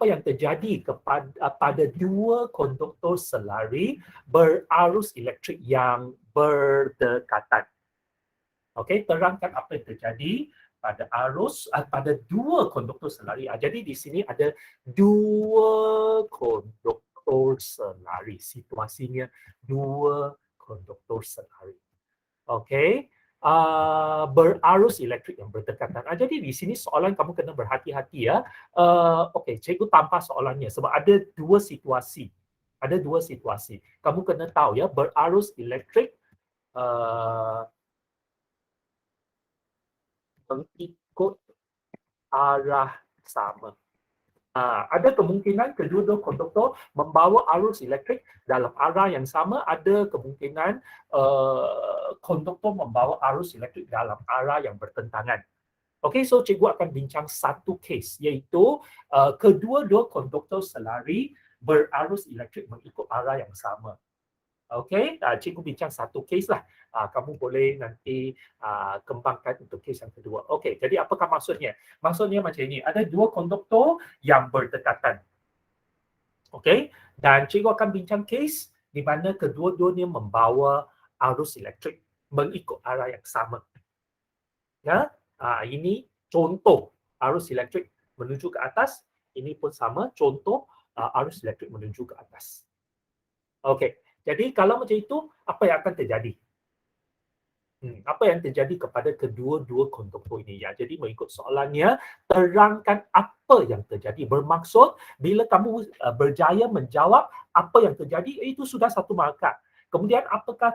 apa yang terjadi pada dua konduktor selari berarus elektrik yang berdekatan. Okey, terangkan apa yang terjadi pada dua konduktor selari. Jadi di sini ada dua konduktor selari. Situasinya dua konduktor selari. Okey. Berarus elektrik yang berdekatan. Jadi di sini soalan kamu kena berhati-hati ya. Okey, cikgu tanpa soalannya sebab ada dua situasi. Ada dua situasi. Kamu kena tahu ya, berarus elektrik mengikut arah sama. Ada kemungkinan kedua-dua konduktor membawa arus elektrik dalam arah yang sama. Ada kemungkinan konduktor membawa arus elektrik dalam arah yang bertentangan. Okey, so cikgu akan bincang satu kes, iaitu kedua-dua konduktor selari berarus elektrik mengikut arah yang sama. Okey, cikgu bincang satu kes lah. Kamu boleh nanti kembangkan untuk kes yang kedua. Okey, jadi apakah maksudnya? Maksudnya macam ini, ada dua konduktor yang berdekatan. Okey, dan cikgu akan bincang kes di mana kedua-duanya membawa arus elektrik mengikut arah yang sama. Ya, ini contoh arus elektrik menuju ke atas. Ini pun sama, contoh arus elektrik menuju ke atas. Okey. Jadi kalau macam itu, apa yang akan terjadi? Apa yang terjadi kepada kedua-dua konduktor ini? Ya, jadi mengikut soalannya, terangkan apa yang terjadi. Bermaksud, bila kamu berjaya menjawab apa yang terjadi, itu sudah satu markah. Kemudian apakah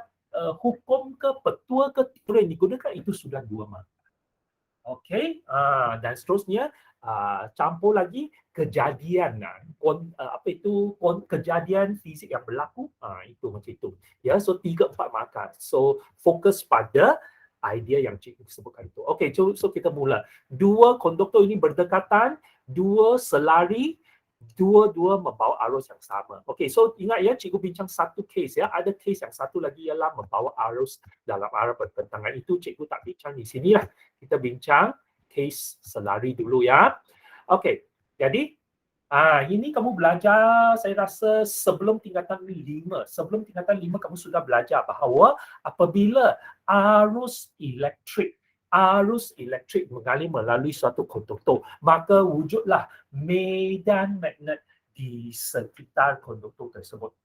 hukum ke, petua ke, teori yang digunakan, itu sudah 2 markah. Okey, dan seterusnya campur lagi kejadian kejadian fizik yang berlaku, itu macam itu. Ya, so 3-4 markah. So fokus pada idea yang cikgu sebutkan itu. Okey, so kita mula. Dua konduktor ini berdekatan, dua selari, dua-dua membawa arus yang sama. Okey, so ingat ya, cikgu bincang satu kes ya. Ada kes yang satu lagi ialah membawa arus dalam arah bertentangan. Itu cikgu tak bincang di sinilah. Kita bincang kes selari dulu ya. Okey, jadi ini kamu belajar saya rasa sebelum tingkatan 5. Sebelum tingkatan 5 kamu sudah belajar bahawa apabila arus elektrik mengalir melalui suatu konduktor, maka wujudlah medan magnet di sekitar konduktor tersebut.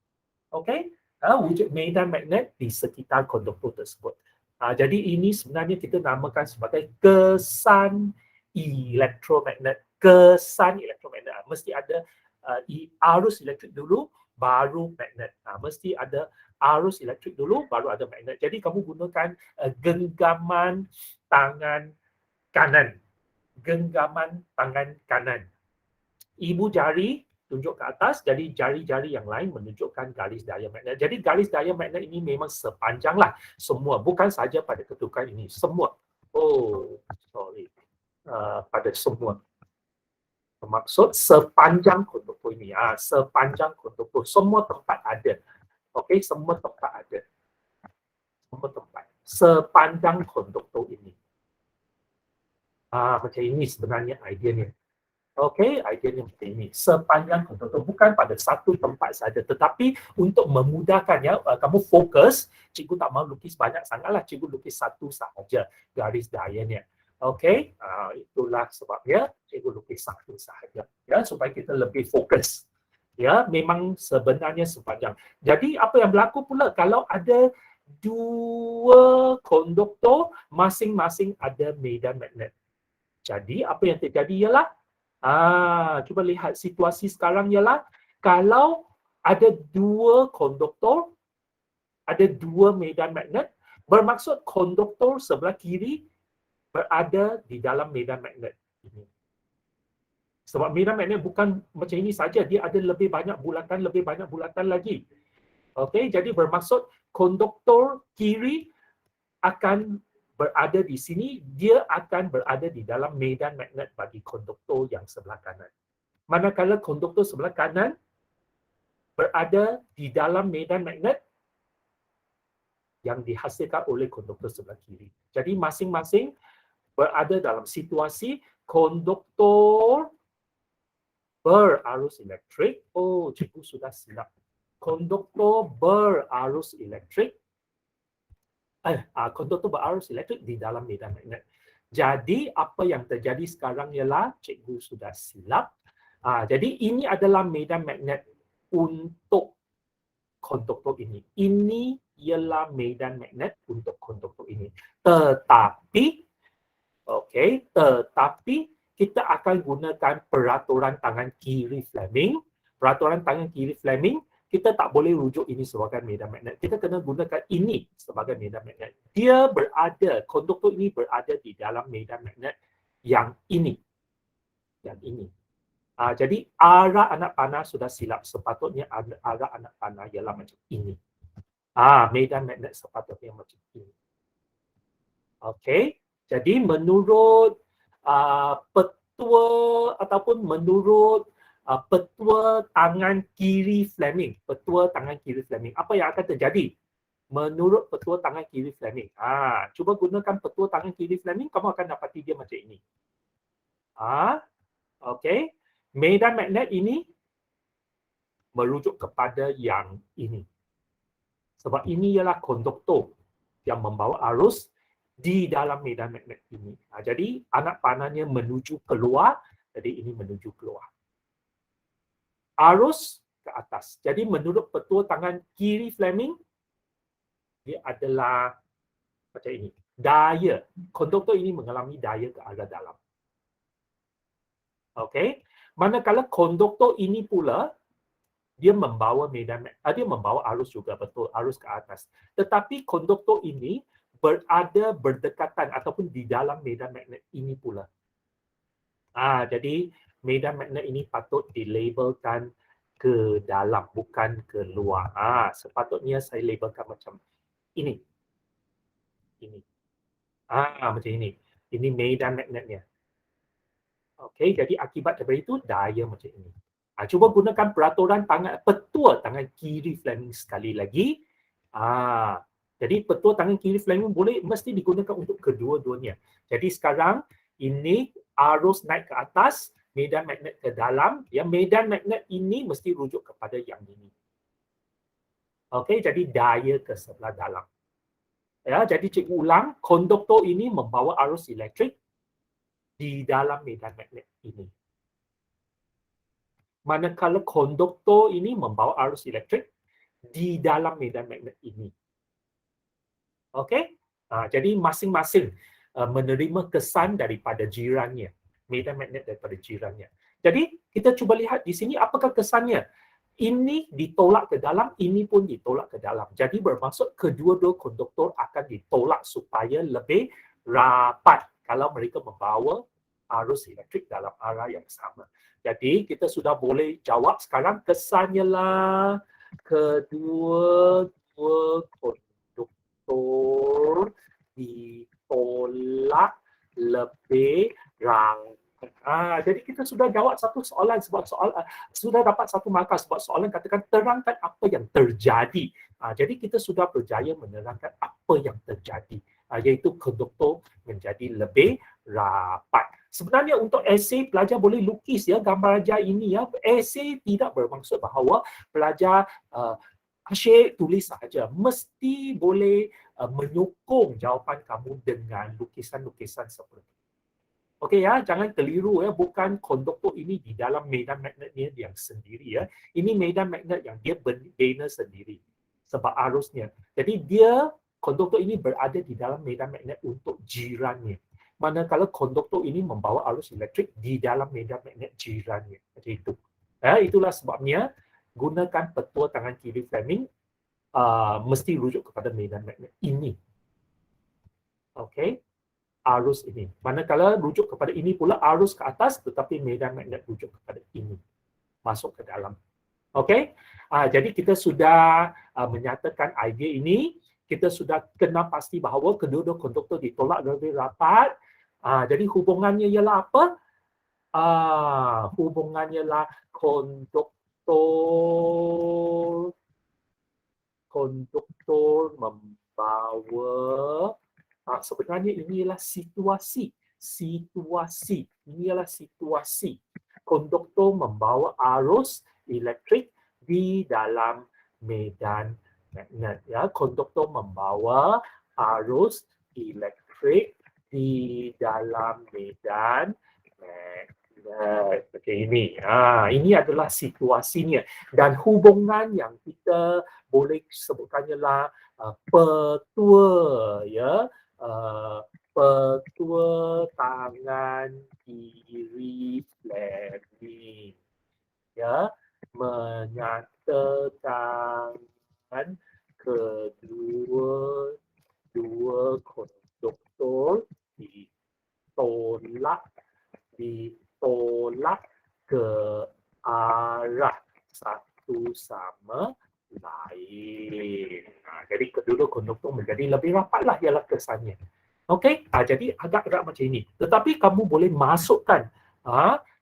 Okey? Wujud medan magnet di sekitar konduktor tersebut. Jadi ini sebenarnya kita namakan sebagai kesan elektromagnet. Kesan elektromagnet. Mesti ada arus elektrik dulu, baru magnet. Mesti ada arus elektrik dulu, baru ada magnet. Jadi kamu gunakan genggaman tangan kanan. Genggaman tangan kanan. Ibu jari tunjuk ke atas, jadi jari-jari yang lain menunjukkan garis daya magnet. Jadi garis daya magnet ini memang sepanjanglah semua, bukan saja pada ketukan ini, semua. Pada semua. Bermaksud sepanjang konduktor ini, sepanjang konduktor, semua tempat ada. Okey, semua tempat ada. Semua tempat. Sepanjang konduktor ini. Macam ini sebenarnya ideanya. Okey, ideanya macam ini. Sepanjang konduktor, bukan pada satu tempat saja, tetapi untuk memudahkan ya, kamu fokus, cikgu tak mahu lukis banyak sangatlah, cikgu lukis satu sahaja garis dayanya. Okey, itulah sebabnya cikgu lukis satu sahaja ya, supaya kita lebih fokus. Ya, memang sebenarnya sepanjang. Jadi apa yang berlaku pula kalau ada dua konduktor, masing-masing ada medan magnet. Jadi apa yang terjadi ialah cuba lihat situasi sekarang ialah kalau ada dua konduktor, ada dua medan magnet, bermaksud konduktor sebelah kiri berada di dalam medan magnet ini. Sebab medan magnet bukan macam ini saja, dia ada lebih banyak bulatan lagi. Okey, jadi bermaksud konduktor kiri akan berada di sini, dia akan berada di dalam medan magnet bagi konduktor yang sebelah kanan. Manakala konduktor sebelah kanan berada di dalam medan magnet yang dihasilkan oleh konduktor sebelah kiri. Jadi masing-masing berada dalam situasi konduktor berarus elektrik. Oh, cikgu sudah silap. Konduktor berarus elektrik. Konduktor berarus elektrik di dalam medan magnet. Jadi apa yang terjadi sekarang ialah cikgu sudah silap. Jadi ini adalah medan magnet untuk konduktor ini. Ini ialah medan magnet untuk konduktor ini. Tetapi kita akan gunakan peraturan tangan kiri Fleming. Peraturan tangan kiri Fleming, kita tak boleh rujuk ini sebagai medan magnet. Kita kena gunakan ini sebagai medan magnet. Dia berada, konduktor ini berada di dalam medan magnet yang ini. Yang ini. Jadi arah anak panah sudah silap. Sepatutnya arah anak panah ialah macam ini. Medan magnet sepatutnya macam ini. Okey. Jadi menurut petua ataupun menurut petua tangan kiri Fleming, apa yang akan terjadi? Menurut petua tangan kiri Fleming. Cuba gunakan petua tangan kiri Fleming, kamu akan dapati dia macam ini. Okey. Medan magnet ini merujuk kepada yang ini. Sebab ini ialah konduktor yang membawa arus di dalam medan magnet ini. Jadi anak panahnya menuju keluar, jadi ini menuju keluar. Arus ke atas. Jadi menurut petua tangan kiri Fleming, dia adalah macam ini. Daya. Konduktor ini mengalami daya ke arah dalam. Okey. Manakala konduktor ini pula, dia membawa dia membawa arus juga, betul, arus ke atas. Tetapi konduktor ini berada berdekatan ataupun di dalam medan magnet ini pula. Jadi medan magnet ini patut dilabelkan ke dalam, bukan ke luar. Sepatutnya saya labelkan macam ini. Ini. Macam ini. Ini medan magnetnya. Okey, jadi akibat daripada itu daya macam ini. Cuba gunakan peraturan petua tangan kiri Fleming sekali lagi. Jadi petua tangan kiri Fleming mesti digunakan untuk kedua-duanya. Jadi sekarang ini arus naik ke atas, medan magnet ke dalam. Ya, medan magnet ini mesti rujuk kepada yang ini. Okey, jadi daya ke sebelah dalam. Ya, jadi cikgu ulang, konduktor ini membawa arus elektrik di dalam medan magnet ini. Manakala konduktor ini membawa arus elektrik di dalam medan magnet ini. Okey? Jadi masing-masing menerima kesan daripada jirannya. Medan magnet daripada jirannya. Jadi kita cuba lihat di sini apakah kesannya. Ini ditolak ke dalam, ini pun ditolak ke dalam. Jadi bermaksud kedua-dua konduktor akan ditolak supaya lebih rapat kalau mereka membawa arus elektrik dalam arah yang sama. Jadi kita sudah boleh jawab sekarang kesannya lah kedua-dua konduktor ditolak lebih rapat. Jadi kita sudah jawab satu soalan sebab sudah dapat satu markah sebab soalan katakan terangkan apa yang terjadi. Jadi kita sudah berjaya menerangkan apa yang terjadi, iaitu konduktor menjadi lebih rapat. Sebenarnya untuk esei pelajar boleh lukis ya gambar ajar ini ya. Esei tidak bermaksud bahawa pelajar asyik tulis saja. Mesti boleh menyokong jawapan kamu dengan lukisan-lukisan seperti itu. Okey ya, jangan keliru ya, bukan konduktor ini di dalam medan magnetnya yang sendiri ya. Ini medan magnet yang dia bina sendiri sebab arusnya. Jadi dia konduktor ini berada di dalam medan magnet untuk jirannya. Manakala konduktor ini membawa arus elektrik di dalam medan magnet jirannya. Macam itu. Itulah sebabnya gunakan petua tangan kiri Fleming mesti rujuk kepada medan magnet ini. Okey. Arus ini. Manakala rujuk kepada ini pula arus ke atas tetapi medan magnet rujuk kepada ini. Masuk ke dalam. Okey? Jadi kita sudah menyatakan idea ini. Kita sudah kena pasti bahawa kedua-dua konduktor ditolak lebih rapat. Jadi hubungannya ialah apa? Hubungannya ialah konduktor membawa sebenarnya ini ialah situasi. Ini ialah situasi. konduktor membawa arus elektrik di dalam medan magnet. Ya, konduktor membawa arus elektrik di dalam medan magnet. Okey, ini adalah situasinya, dan hubungan yang kita boleh sebutkannya lah petua, ya, petua tangan kiri flapping, ya, menyatakan kedua konduktor ditolak ke arah satu sama lain. Jadi kedua konduktor menjadi lebih rapatlah ialah kesannya. Okey, jadi agak-agak macam ini. Tetapi kamu boleh masukkan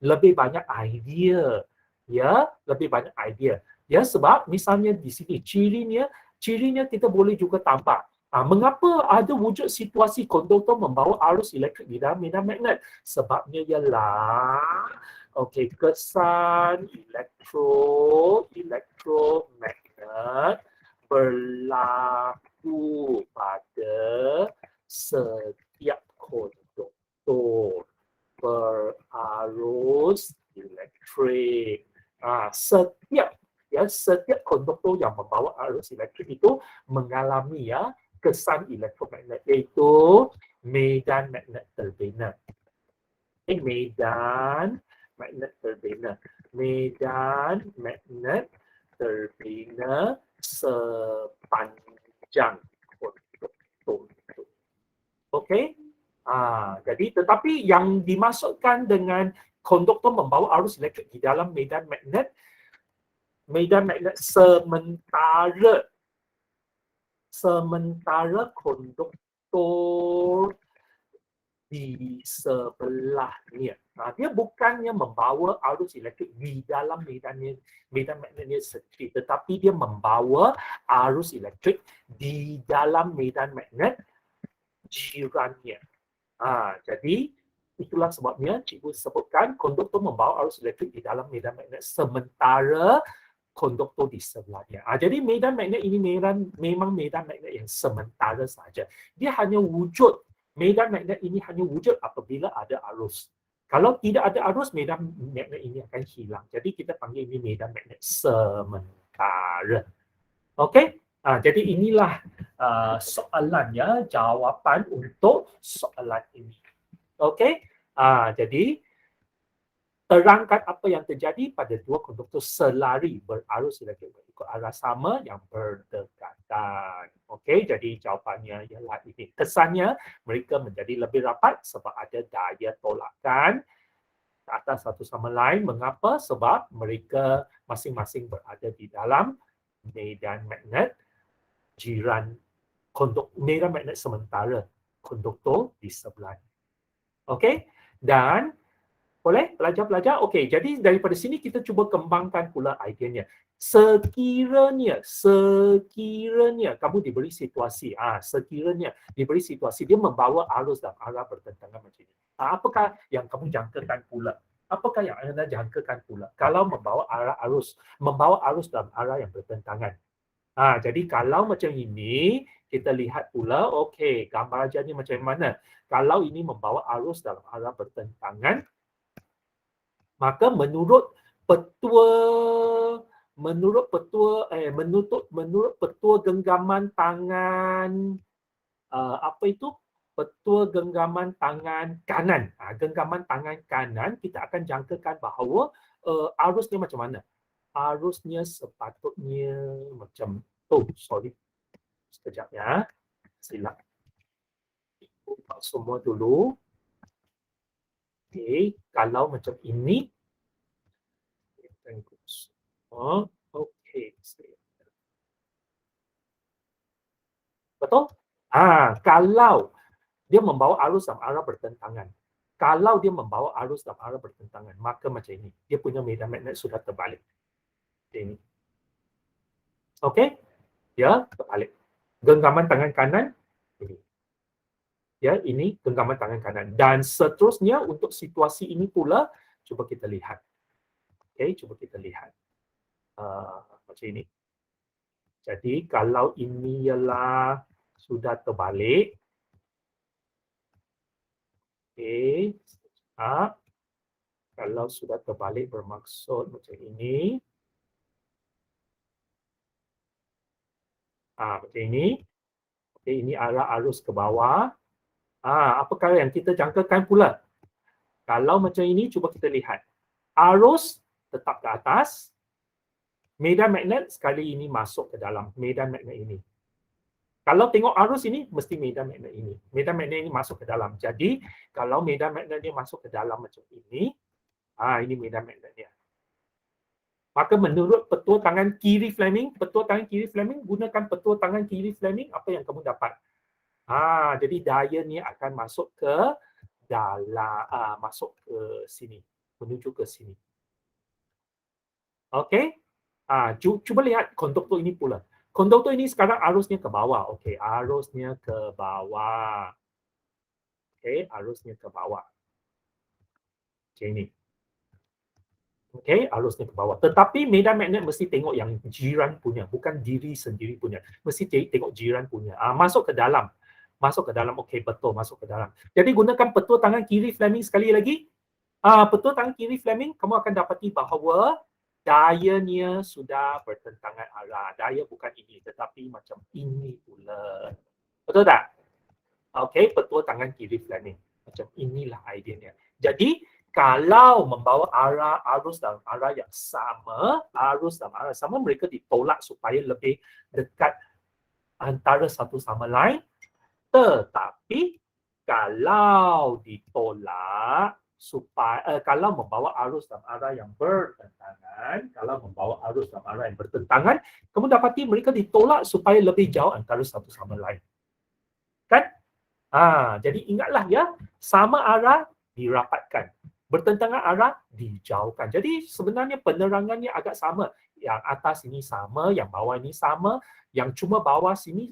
lebih banyak idea, ya, lebih banyak idea. Ya, sebab misalnya di sini cirinya kita boleh juga tambah. Mengapa ada wujud situasi konduktor membawa arus elektrik di dalam medan magnet? Sebabnya ialah kesan elektromagnet berlaku pada setiap konduktor berarus elektrik. Setiap konduktor yang membawa arus elektrik itu mengalami kesan elektromagnet, iaitu medan magnet terbina. Medan magnet terbina sepanjang konduktor. Okey? Jadi tetapi yang dimasukkan dengan konduktor membawa arus elektrik di dalam medan magnet sementara konduktor di sebelahnya. Dia bukannya membawa arus elektrik di dalam medan magnetnya sendiri, tetapi dia membawa arus elektrik di dalam medan magnet jirannya. Jadi itulah sebabnya cikgu sebutkan konduktor membawa arus elektrik di dalam medan magnet sementara konduktor di sebelahnya. Jadi medan magnet ini memang medan magnet yang sementara saja. Medan magnet ini hanya wujud apabila ada arus. Kalau tidak ada arus, medan magnet ini akan hilang. Jadi kita panggil ini medan magnet sementara. Okey? Jadi inilah soalannya, jawapan untuk soalan ini. Okey? Jadi terangkan apa yang terjadi pada dua konduktor selari berarus elektrik berikut arah sama yang berdekatan. Okey, jadi jawapannya ialah ini. Kesannya mereka menjadi lebih rapat sebab ada daya tolakan ke atas satu sama lain. Mengapa? Sebab mereka masing-masing berada di dalam medan magnet jiran medan magnet sementara konduktor di sebelah. Okey? Dan boleh pelajar-pelajar? Okey, jadi daripada sini kita cuba kembangkan pula ideanya. Sekiranya kamu diberi situasi, sekiranya diberi situasi dia membawa arus dalam arah bertentangan macam ini. Apakah yang kamu jangkakan pula? Apakah yang anda jangkakan pula? Kalau membawa arus dalam arah yang bertentangan. Jadi kalau macam ini, kita lihat pula, okey, gambar ajarnya macam mana. Kalau ini membawa arus dalam arah bertentangan, maka menurut petua genggaman tangan petua genggaman tangan kanan. Genggaman tangan kanan kita akan jangkakan bahawa arusnya macam mana? Arusnya sepatutnya macam sekejap ya. Silap. Semua dulu. Okey, kalau macam ini, okey, betul? Kalau dia membawa arus dalam arah bertentangan, maka macam ini, dia punya medan magnet sudah terbalik. Ini, okey, dia terbalik. Genggaman tangan kanan ini. Ya, ini genggaman tangan kanan. Dan seterusnya untuk situasi ini pula, cuba kita lihat. Okey, cuba kita lihat. Macam ini. Jadi kalau ini ialah sudah terbalik, okey, sekejap. Kalau sudah terbalik bermaksud macam ini. Macam ini. Okey, ini arah arus ke bawah. Apakah yang kita jangkakan pula? Kalau macam ini, cuba kita lihat. Arus tetap ke atas. Medan magnet sekali ini masuk ke dalam medan magnet ini. Kalau tengok arus ini, mesti medan magnet ini. Medan magnet ini masuk ke dalam. Jadi, kalau medan magnet dia masuk ke dalam macam ini, ini medan magnetnya. Maka menurut petua tangan kiri Fleming, gunakan petua tangan kiri Fleming, apa yang kamu dapat? Jadi daya ni akan masuk ke dalam, masuk ke sini, menuju ke sini. Okey? Cuba lihat konduktor ini pula. Konduktor ini sekarang arusnya ke bawah. Okey, arusnya ke bawah. Okey, arusnya ke bawah. Macam ini. Okey, arusnya ke bawah. Tetapi medan magnet mesti tengok yang jiran punya, bukan diri sendiri punya. Mesti tengok jiran punya. Masuk ke dalam. Masuk ke dalam. Okey, betul, masuk ke dalam. Jadi gunakan petua tangan kiri Fleming sekali lagi. Petua tangan kiri Fleming, kamu akan dapati bahawa dayanya sudah bertentangan arah. Daya bukan ini, tetapi macam ini pula. Betul tak? Okey, petua tangan kiri Fleming. Macam inilah ideanya. Jadi, kalau membawa arus dalam arah yang sama, mereka ditolak supaya lebih dekat antara satu sama lain. Tetapi kalau ditolak supaya kalau membawa arus dalam arah yang bertentangan, kamu dapati mereka ditolak supaya lebih jauh antara satu sama lain. Kan? Jadi ingatlah ya, sama arah dirapatkan. Bertentangan arah dijauhkan. Jadi sebenarnya penerangannya agak sama. Yang atas ini sama, yang bawah ini sama, yang cuma bawah sini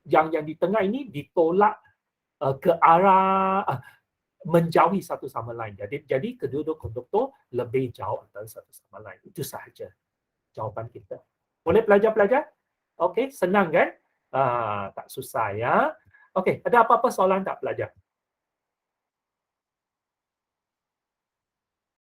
yang di tengah ini ditolak ke arah menjauhi satu sama lain. Jadi kedua-dua konduktor lebih jauh antara satu sama lain. Itu sahaja jawapan kita. Boleh pelajar-pelajar? Okey, senang kan? Tak susah ya. Okey, ada apa-apa soalan tak pelajar?